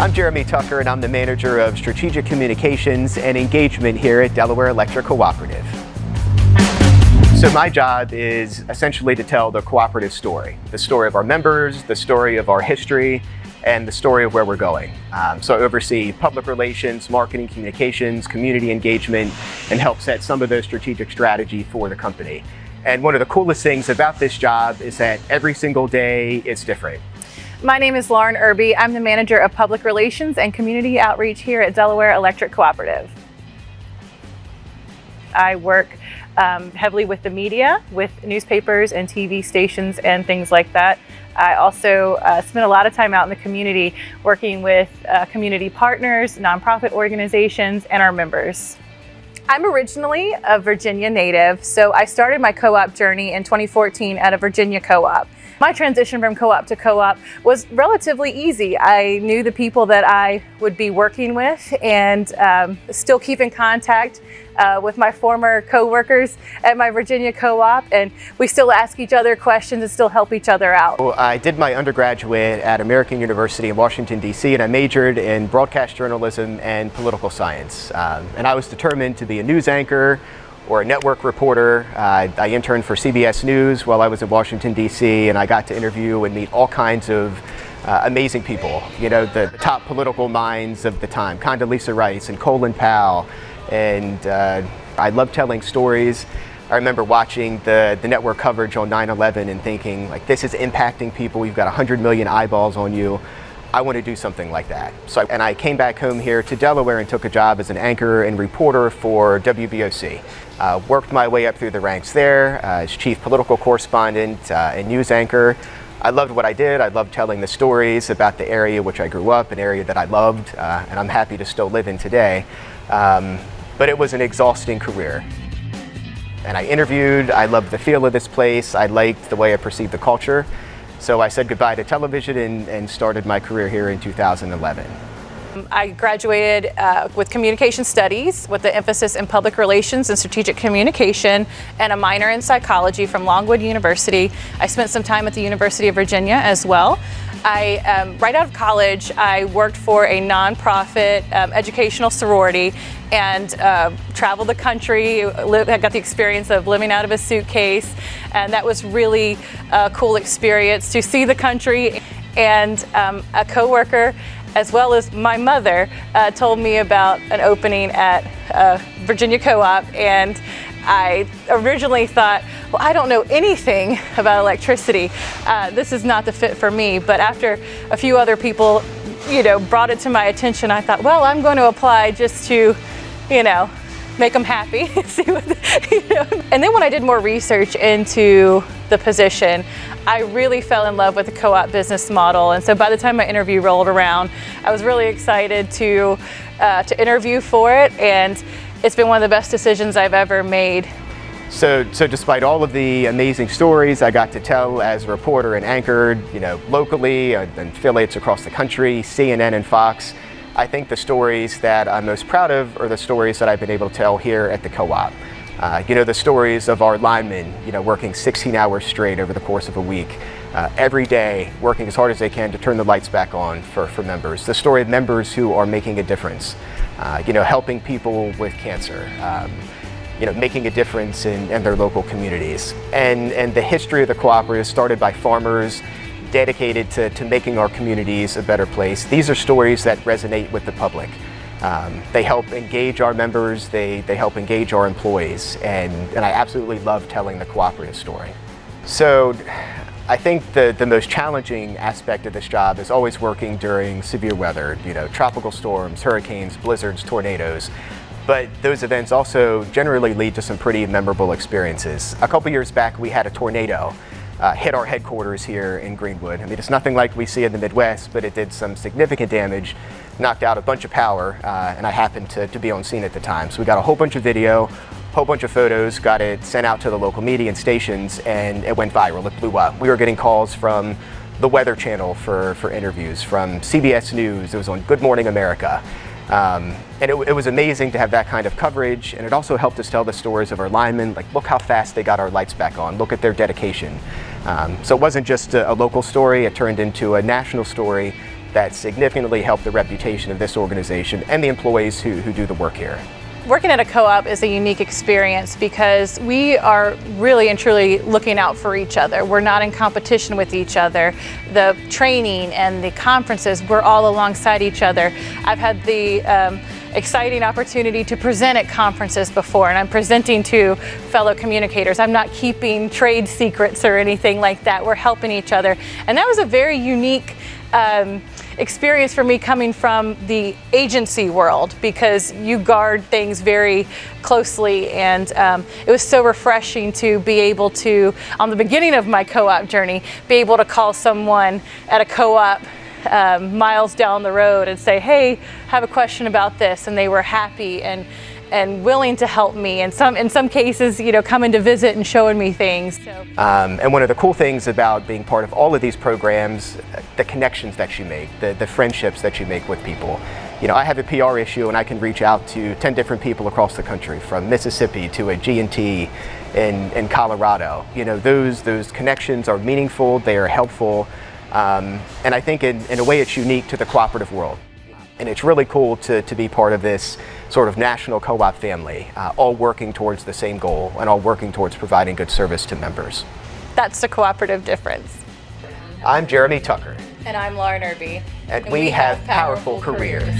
I'm Jeremy Tucker, and I'm the Manager of Strategic Communications and Engagement here at Delaware Electric Cooperative. So my job is essentially to tell the cooperative story. The story of our members, the story of our history, and the story of where we're going. So I oversee public relations, marketing, communications, community engagement, and help set some of the strategic strategy for the company. And one of the coolest things about this job is that every single day it's different. My name is Irby. I'm the Manager of Public Relations and Community Outreach here at Delaware Electric Cooperative. I work heavily with the media, with newspapers and TV stations and things like that. I also spend a lot of time out in the community working with community partners, nonprofit organizations, and our members. I'm originally a Virginia native, so I started my co-op journey in 2014 at a Virginia co-op. My transition from co-op to co-op was relatively easy. I knew the people that I would be working with and still keep in contact with my former co-workers at my Virginia co-op, and we still ask each other questions and still help each other out. Well, I did my undergraduate at American University in Washington, D.C., and I majored in broadcast journalism and political science. And I was determined to be a news anchor or a network reporter. I interned for CBS News while I was in Washington, D.C., and I got to interview and meet all kinds of amazing people. You know, the top political minds of the time, Condoleezza Rice and Colin Powell, and I love telling stories. I remember watching the network coverage on 9/11 and thinking, like, this is impacting people. You've got 100 million eyeballs on you. I want to do something like that. And I came back home here to Delaware and took a job as an anchor and reporter for WBOC. Worked my way up through the ranks there as chief political correspondent and news anchor. I loved what I did. I loved telling the stories about the area which I grew up, an area that I loved, and I'm happy to still live in today. But it was an exhausting career. And I interviewed, I loved the feel of this place, I liked the way I perceived the culture. So I said goodbye to television and started my career here in 2011. I graduated with communication studies with the emphasis in public relations and strategic communication and a minor in psychology from Longwood University. I spent some time at the University of Virginia as well. Right out of college, I worked for a nonprofit educational sorority and traveled the country. I got the experience of living out of a suitcase, and that was really a cool experience to see the country. And a coworker, as well as my mother, told me about an opening at Virginia Co-op, and I originally thought, well, I don't know anything about electricity. This is not the fit for me. But after a few other people, brought it to my attention, I thought, well, I'm going to apply just to, make them happy. See what, And then when I did more research into the position, I really fell in love with the co-op business model. And so by the time my interview rolled around, I was really excited to interview for it. And it's been one of the best decisions I've ever made. So despite all of the amazing stories I got to tell as a reporter and anchored, locally and affiliates across the country, CNN and Fox, I think the stories that I'm most proud of are the stories that I've been able to tell here at the co-op. The stories of our linemen, working 16 hours straight over the course of a week, every day working as hard as they can to turn the lights back on for members. The story of members who are making a difference, helping people with cancer, making a difference in their local communities. And the history of the cooperative started by farmers dedicated to making our communities a better place. These are stories that resonate with the public. They help engage our members, they help engage our employees, and I absolutely love telling the cooperative story. So I think the most challenging aspect of this job is always working during severe weather, tropical storms, hurricanes, blizzards, tornadoes. But those events also generally lead to some pretty memorable experiences. A couple years back, we had a tornado hit our headquarters here in Greenwood. I mean, it's nothing like we see in the Midwest, but it did some significant damage, knocked out a bunch of power, and I happened to be on scene at the time. So we got a whole bunch of video, whole bunch of photos, got it sent out to the local media and stations, and it went viral. It blew up. We were getting calls from the Weather Channel for interviews, from CBS News. It was on Good Morning America. And it was amazing to have that kind of coverage, and it also helped us tell the stories of our linemen. Like, look how fast they got our lights back on. Look at their dedication. So it wasn't just a local story, it turned into a national story that significantly help the reputation of this organization and the employees who do the work here. Working at a co-op is a unique experience because we are really and truly looking out for each other. We're not in competition with each other. The training and the conferences, we're all alongside each other. I've had the exciting opportunity to present at conferences before, and I'm presenting to fellow communicators. I'm not keeping trade secrets or anything like that. We're helping each other. And that was a very unique experience for me coming from the agency world, because you guard things very closely, and it was so refreshing to be able to, on the beginning of my co-op journey, be able to call someone at a co-op miles down the road and say, hey, have a question about this, and they were happy and willing to help me, and in some cases, you know, coming to visit and showing me things. So. And one of the cool things about being part of all of these programs, the connections that you make, the friendships that you make with people. You know, I have a PR issue and I can reach out to 10 different people across the country, from Mississippi to a G&T in Colorado. You know, those connections are meaningful, they are helpful, and I think in a way it's unique to the cooperative world. And it's really cool to be part of this sort of national co-op family, all working towards the same goal and all working towards providing good service to members. That's the cooperative difference. I'm Jeremy Tucker. And I'm Lauren Irby. And we have powerful careers.